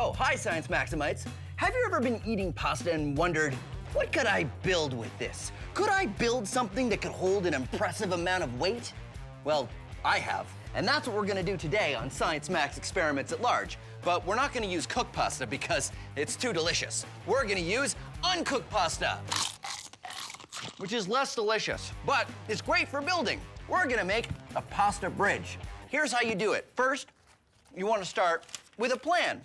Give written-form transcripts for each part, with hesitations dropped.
Oh, hi, Science Maximites. Have you ever been eating pasta and wondered, what could I build with this? Could I build something that could hold an impressive amount of weight? Well, I have. And that's what we're gonna do today on Science Max Experiments at Large. But we're not gonna use cooked pasta because it's too delicious. We're gonna use uncooked pasta, which is less delicious, but it's great for building. We're gonna make a pasta bridge. Here's how you do it. First, you wanna start with a plan.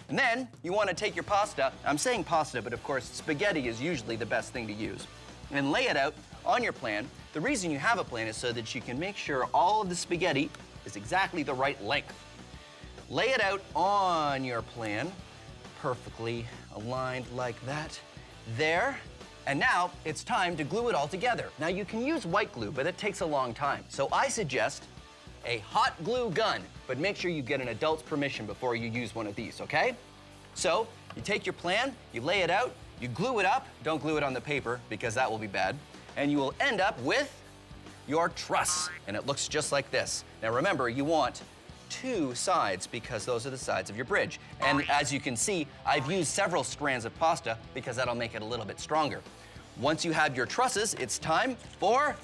And then you wanna take your pasta, I'm saying pasta, but of course spaghetti is usually the best thing to use, and lay it out on your plan. The reason you have a plan is so that you can make sure all of the spaghetti is exactly the right length. Lay it out on your plan, perfectly aligned like that. There. And now it's time to glue it all together. Now you can use white glue, but it takes a long time. So I suggest a hot glue gun, but make sure you get an adult's permission before you use one of these, okay? So you take your plan, you lay it out, you glue it up. Don't glue it on the paper because that will be bad. And you will end up with your truss, and it looks just like this. Now remember, you want two sides because those are the sides of your bridge. And as you can see, I've used several strands of pasta because that'll make it a little bit stronger. Once you have your trusses, it's time for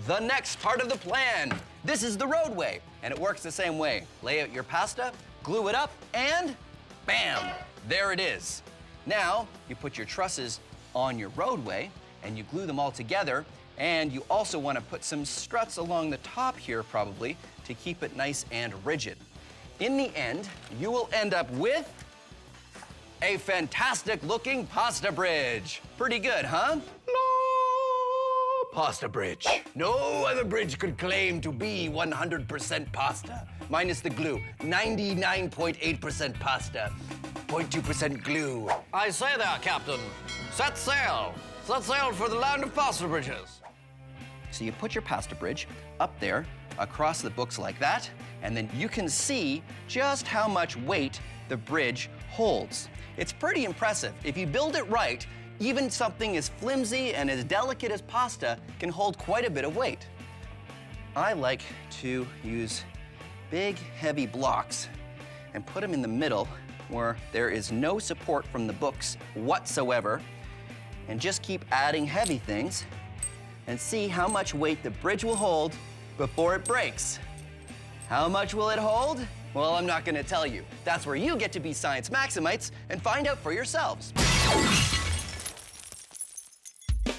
the next part of the plan. This is the roadway, and it works the same way. Lay out your pasta, glue it up, and bam, there it is. Now, you put your trusses on your roadway, and you glue them all together, and you also want to put some struts along the top here, probably, to keep it nice and rigid. In the end, you will end up with a fantastic looking pasta bridge. Pretty good, huh? Pasta bridge. No other bridge could claim to be 100% pasta. Minus the glue, 99.8% pasta, 0.2% glue. I say there, Captain. Set sail. Set sail for the land of pasta bridges. So you put your pasta bridge up there across the books like that, and then you can see just how much weight the bridge holds. It's pretty impressive. If you build it right, even something as flimsy and as delicate as pasta can hold quite a bit of weight. I like to use big, heavy blocks and put them in the middle where there is no support from the books whatsoever, and just keep adding heavy things and see how much weight the bridge will hold before it breaks. How much will it hold? Well, I'm not gonna tell you. That's where you get to be Science Maximites and find out for yourselves.